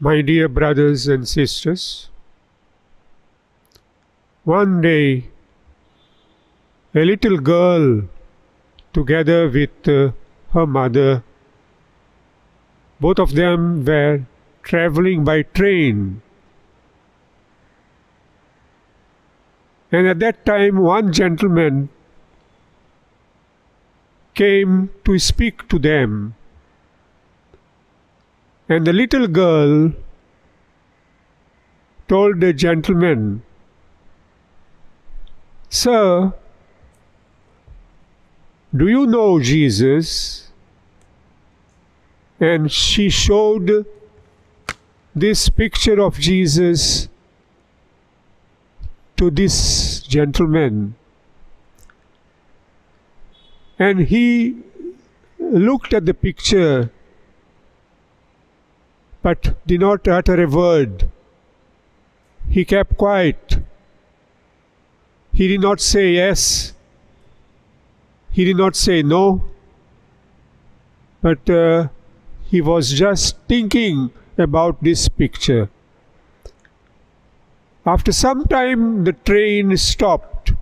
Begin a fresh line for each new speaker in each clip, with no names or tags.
My dear brothers and sisters, one day a little girl, together with her mother, both of them were traveling by train. And at that time, one gentleman came to speak to them. And the little girl told the gentleman, "Sir, do you know Jesus?" And she showed this picture of Jesus to this gentleman. And he looked at the picture but did not utter a word. He kept quiet. He did not say yes. He did not say no. But he was just thinking about this picture. After some time, the train stopped,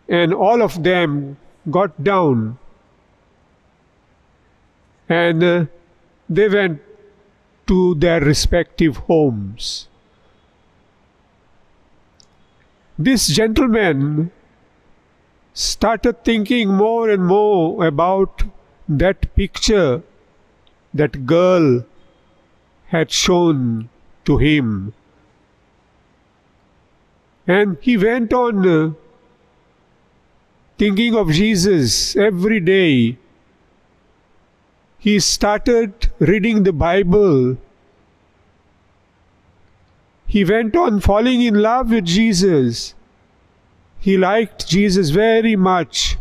and all of them got down, and they went to their respective homes. This gentleman started thinking more and more about that picture that girl had shown to him. And he went on thinking of Jesus every day. He started reading the Bible. He went on falling in love with Jesus. He liked Jesus very much.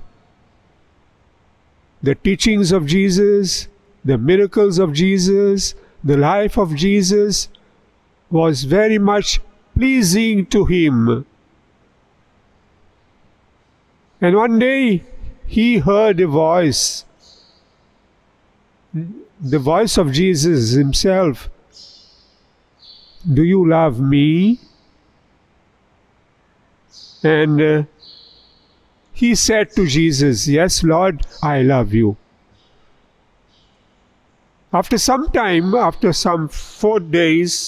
The teachings of Jesus, the miracles of Jesus, the life of Jesus was very much pleasing to him. And one day he heard a voice, the voice of Jesus himself. "Do you love me?" And he said to Jesus, "Yes, Lord, I love you." After some time, after some 4 days,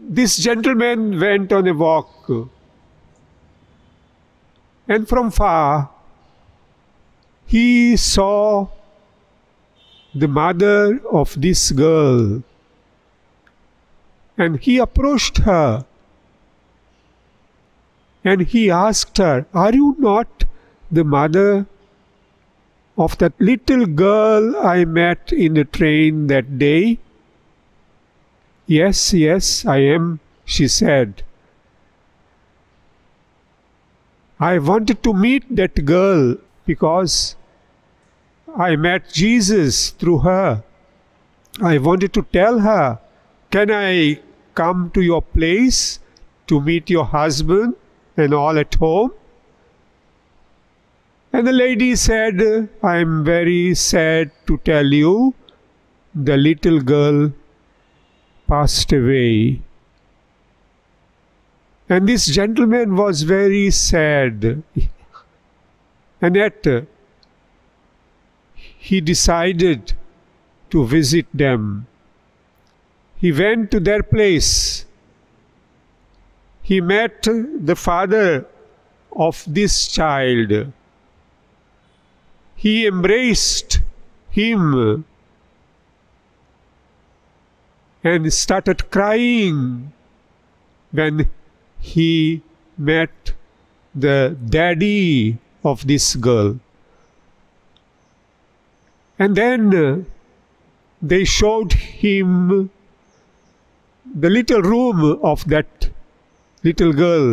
this gentleman went on a walk. And from far, he saw the mother of this girl. And he approached her. And he asked her, "Are you not the mother of that little girl I met in the train that day?" "Yes, yes, I am," she said. "I wanted to meet that girl because I met Jesus through her. I wanted to tell her, 'Can I come to your place to meet your husband and all at home?'" And the lady said, "I am very sad to tell you, the little girl passed away." And this gentleman was very sad. And yet he decided to visit them. He went to their place. He met the father of this child. He embraced him and started crying when he met the daddy of this girl. And then they showed him the little room of that little girl.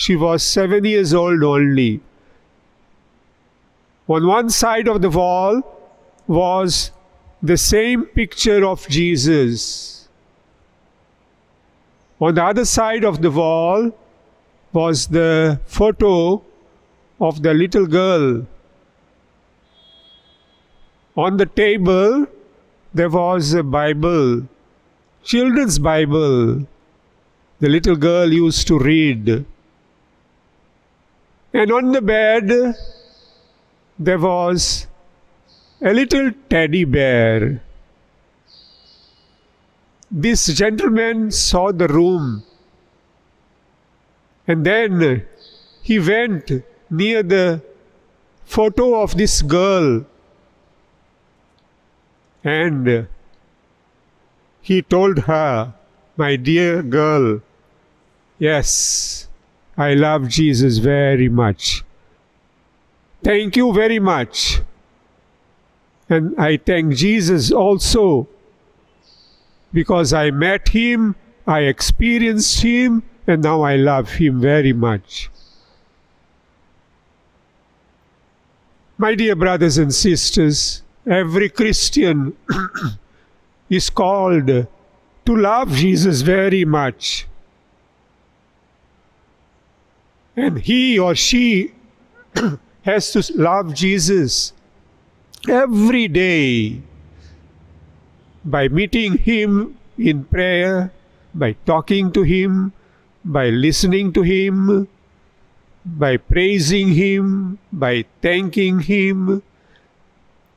She was 7 years old only. On one side of the wall was the same picture of Jesus. On the other side of the wall was the photo of the little girl. On the table there was a Bible, children's Bible, the little girl used to read. And on the bed, there was a little teddy bear. This gentleman saw the room, and then he went near the photo of this girl, and he told her, "My dear girl, yes, I love Jesus very much. Thank you very much. And I thank Jesus also, because I met him, I experienced him, and now I love him very much." My dear brothers and sisters, every Christian is called to love Jesus very much. And he or she has to love Jesus every day by meeting him in prayer, by talking to him, by listening to him, by praising him, by thanking him,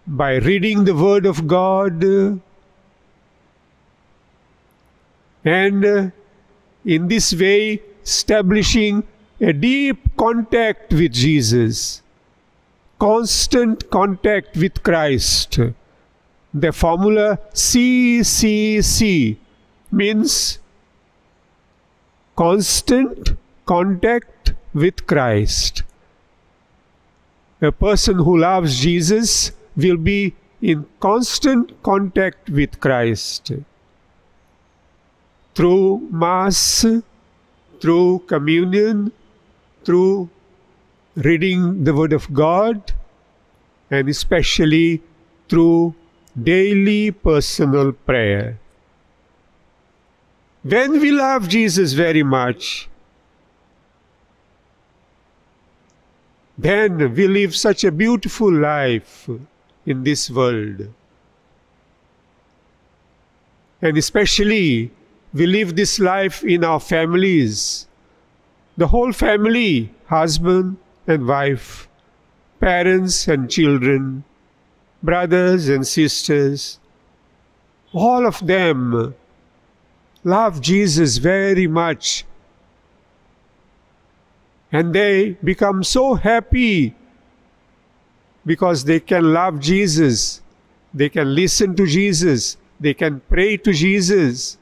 by reading the Word of God, and in this way establishing a deep contact with Jesus, constant contact with Christ. The formula CCC means constant contact with Christ. A person who loves Jesus will be in constant contact with Christ. Through Mass, through communion, through reading the Word of God, and especially through daily personal prayer. When we love Jesus very much, then we live such a beautiful life in this world. And especially, we live this life in our families. The whole family, husband and wife, parents and children, brothers and sisters, all of them love Jesus very much. And they become so happy because they can love Jesus, they can listen to Jesus, they can pray to Jesus.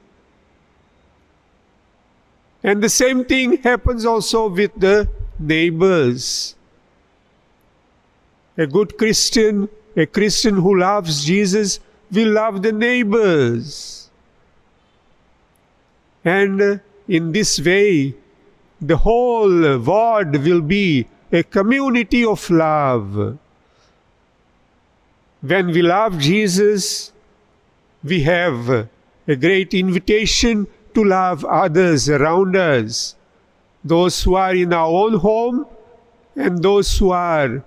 And the same thing happens also with the neighbors. A good Christian, a Christian who loves Jesus, will love the neighbors. And in this way, the whole world will be a community of love. When we love Jesus, we have a great invitation to love others around us, those who are in our own home and those who are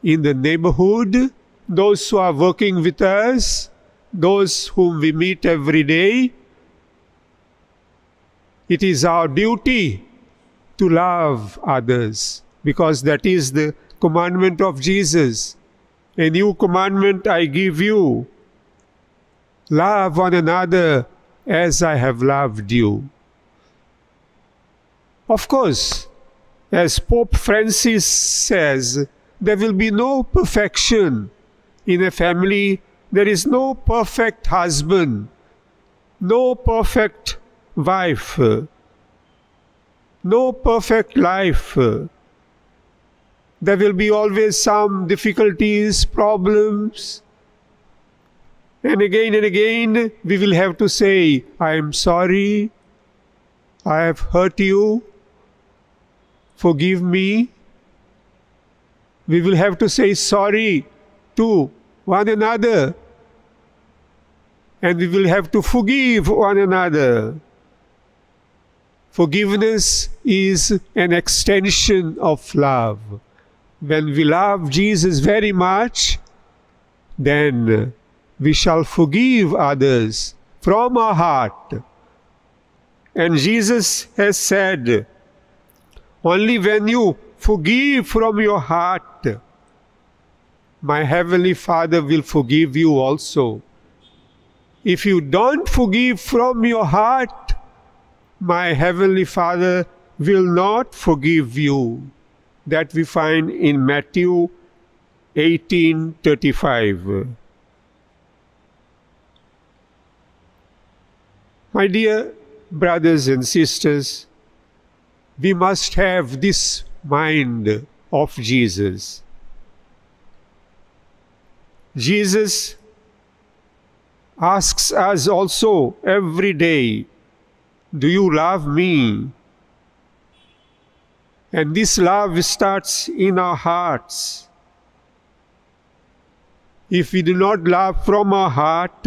in the neighborhood, those who are working with us, those whom we meet every day. It is our duty to love others, because that is the commandment of Jesus. A new commandment I give you: love one another as I have loved you. Of course, as Pope Francis says, there will be no perfection. In a family, there is no perfect husband, no perfect wife, no perfect life. There will be always some difficulties, problems. And again, we will have to say, I am sorry, I have hurt you, forgive me. We will have to say sorry to one another. And we will have to forgive one another. Forgiveness is an extension of love. When we love Jesus very much, then we shall forgive others from our heart. And Jesus has said, only when you forgive from your heart, my heavenly Father will forgive you also. If you don't forgive from your heart, my heavenly Father will not forgive you. That we find in Matthew 18:35. My dear brothers and sisters, we must have this mind of Jesus. Jesus asks us also every day, do you love me? And this love starts in our hearts. If we do not love from our heart,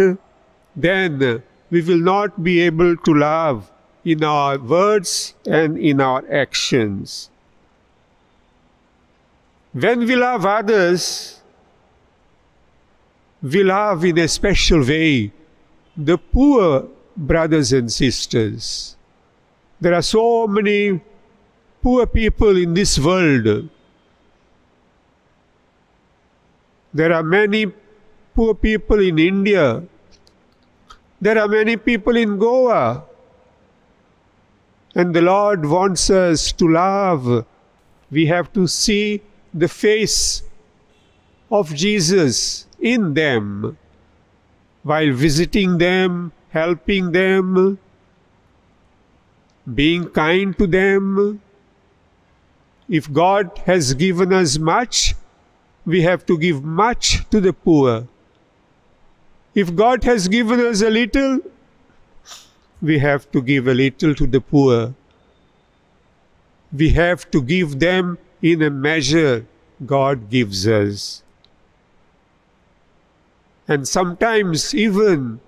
then we will not be able to love in our words and in our actions. When we love others, we love in a special way the poor brothers and sisters. There are so many poor people in this world. There are many poor people in India. There are many people in Goa. And the Lord wants us to love. We have to see the face of Jesus in them while visiting them, helping them, being kind to them. If God has given us much, we have to give much to the poor. If God has given us a little, we have to give a little to the poor. We have to give them in a measure God gives us. And sometimes even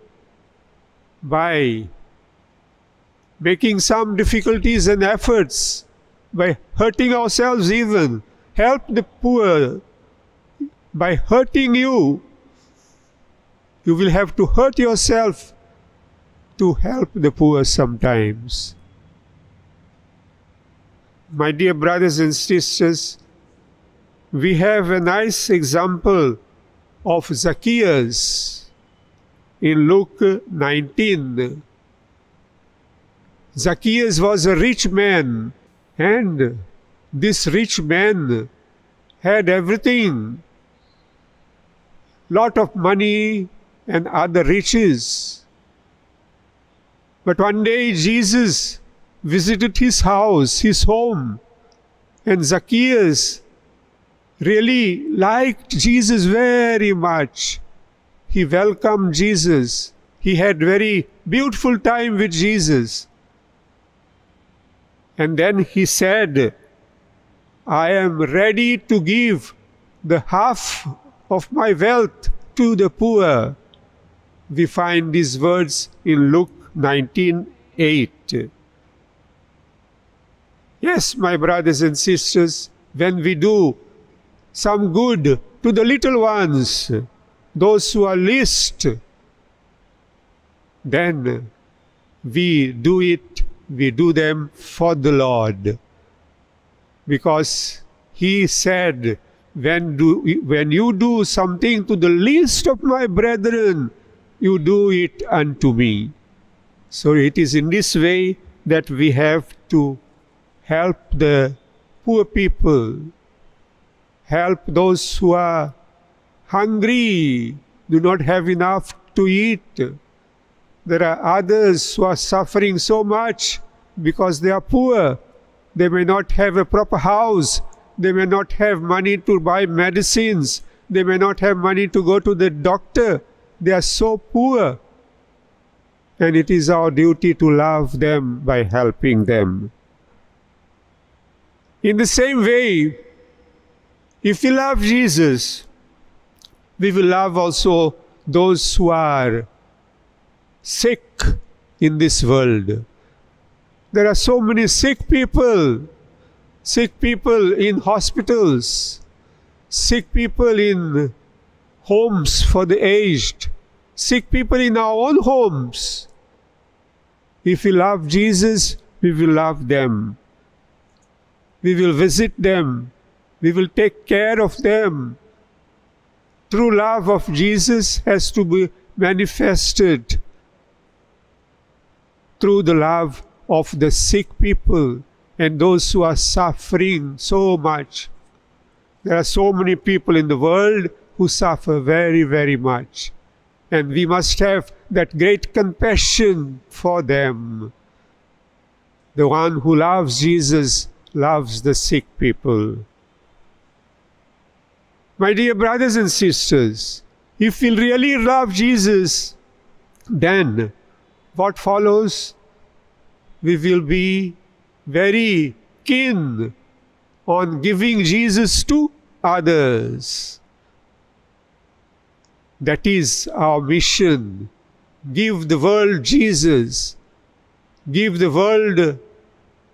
by making some difficulties and efforts, by hurting ourselves even, help the poor. By hurting you, you will have to hurt yourself to help the poor sometimes. My dear brothers and sisters, we have a nice example of Zacchaeus in Luke 19. Zacchaeus was a rich man, and this rich man had everything, lot of money and other riches. But one day Jesus visited his house, his home, and Zacchaeus really liked Jesus very much. He welcomed Jesus. He had very beautiful time with Jesus. And then he said, I am ready to give the half of my wealth to the poor. We find these words in Luke 19:8. Yes, my brothers and sisters, when we do some good to the little ones, those who are least, then we do them for the Lord. Because He said, when you do something to the least of my brethren, you do it unto me. So it is in this way that we have to help the poor people, help those who are hungry, do not have enough to eat. There are others who are suffering so much because they are poor. They may not have a proper house. They may not have money to buy medicines. They may not have money to go to the doctor. They are so poor. And it is our duty to love them by helping them. In the same way, if we love Jesus, we will love also those who are sick in this world. There are so many sick people in hospitals, sick people in homes for the aged, sick people in our own homes. If we love Jesus, we will love them. We will visit them. We will take care of them. True love of Jesus has to be manifested through the love of the sick people and those who are suffering so much. There are so many people in the world who suffer very, very much. And we must have that great compassion for them. The one who loves Jesus loves the sick people. My dear brothers and sisters, if we really love Jesus, then what follows? We will be very keen on giving Jesus to others. That is our mission. Give the world Jesus. Give the world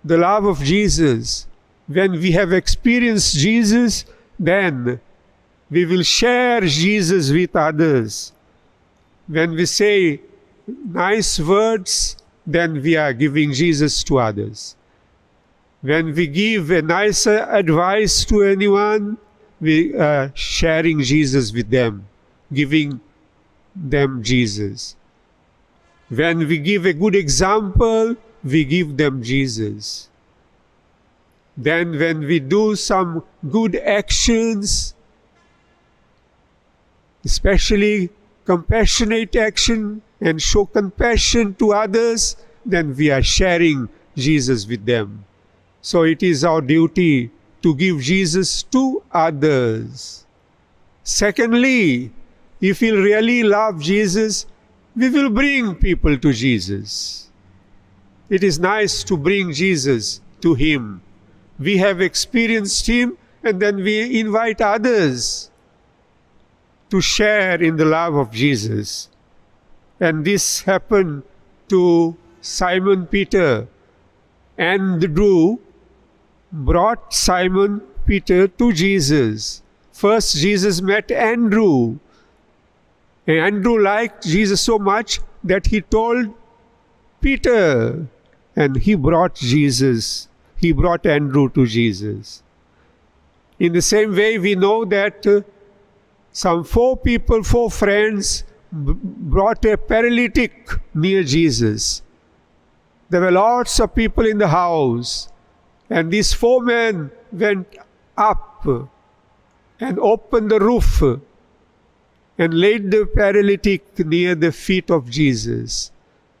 the love of Jesus. When we have experienced Jesus, then we will share Jesus with others. When we say nice words, then we are giving Jesus to others. When we give a nice advice to anyone, we are sharing Jesus with them, giving them Jesus. When we give a good example, we give them Jesus. Then when we do some good actions, especially compassionate action, and show compassion to others, then we are sharing Jesus with them. So it is our duty to give Jesus to others. Secondly, if we really love Jesus, we will bring people to Jesus. It is nice to bring Jesus to Him. We have experienced Him, and then we invite others to share in the love of Jesus. And this happened to Simon Peter. Andrew brought Simon Peter to Jesus. First, Jesus met Andrew. And Andrew liked Jesus so much that he told Peter, and he brought Jesus. He brought Andrew to Jesus. In the same way, we know that some four friends, brought a paralytic near Jesus. There were lots of people in the house, and these 4 men went up and opened the roof and laid the paralytic near the feet of Jesus.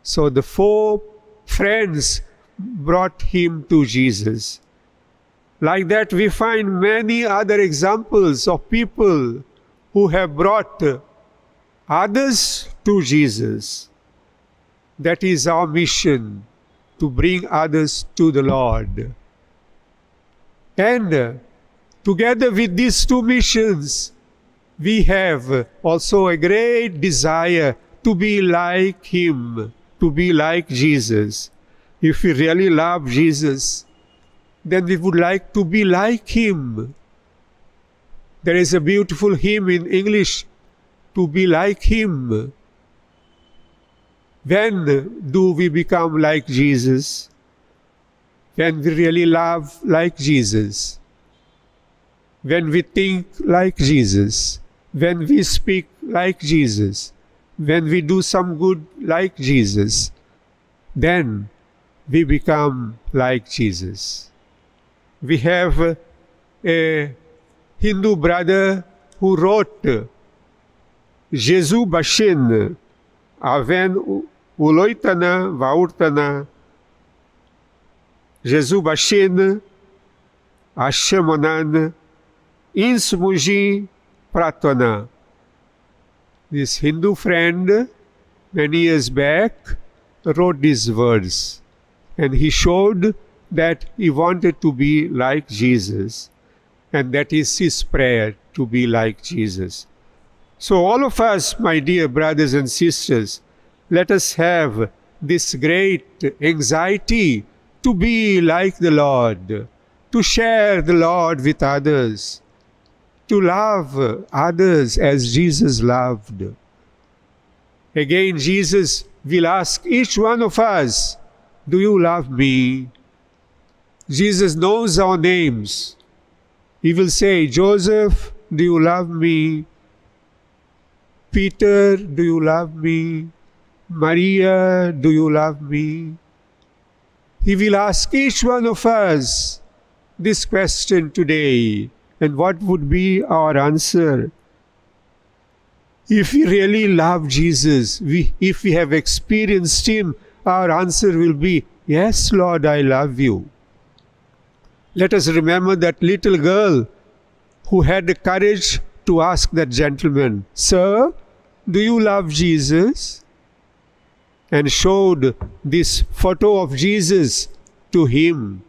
So the 4 friends brought him to Jesus. Like that, we find many other examples of people who have brought others to Jesus. That is our mission, to bring others to the Lord. And together with these 2 missions, we have also a great desire to be like Him, to be like Jesus. If we really love Jesus, then we would like to be like Him. There is a beautiful hymn in English, to be like Him. When do we become like Jesus? When we really love like Jesus. When we think like Jesus. When we speak like Jesus. When we do some good like Jesus. Then we become like Jesus. We have a Hindu brother who wrote, Jesus Bashin, Aven Uloitana Vaurtana, Jesus Bashin, Ashemonan, Insmuji Pratana. This Hindu friend, many years back, wrote these words, and he showed that he wanted to be like Jesus, and that is his prayer, to be like Jesus. So all of us, my dear brothers and sisters, let us have this great anxiety to be like the Lord, to share the Lord with others, to love others as Jesus loved. Again, Jesus will ask each one of us, do you love me? Jesus knows our names. He will say, Joseph, do you love me? Peter, do you love me? Maria, do you love me? He will ask each one of us this question today. And what would be our answer? If we really love Jesus, if we have experienced Him, our answer will be, yes, Lord, I love you. Let us remember that little girl who had the courage to ask that gentleman, Sir, do you love Jesus? And showed this photo of Jesus to him.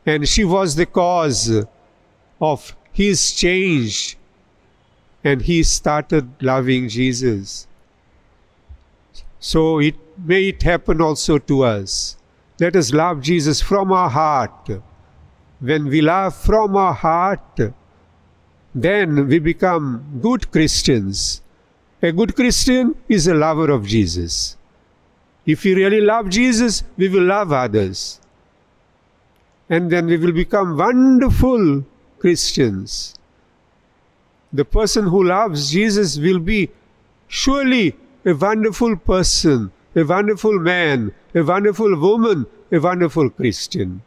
And she was the cause of his change. And he started loving Jesus. So may it happen also to us. Let us love Jesus from our heart. When we love from our heart, then we become good Christians. A good Christian is a lover of Jesus. If we really love Jesus, we will love others. And then we will become wonderful Christians. The person who loves Jesus will be surely a wonderful person, a wonderful man, a wonderful woman, a wonderful Christian.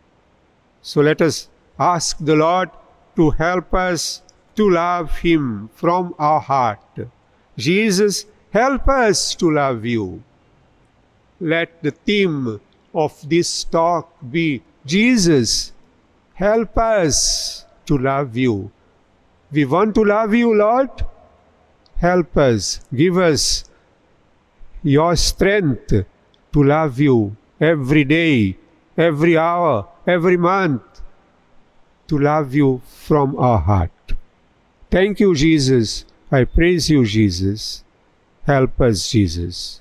So let us ask the Lord to help us to love Him from our heart. Jesus, help us to love you. Let the theme of this talk be, Jesus, help us to love you. We want to love you, Lord. Help us. Give us your strength to love you every day, every hour, every month, to love you from our heart. Thank you, Jesus. I praise you, Jesus. Help us, Jesus.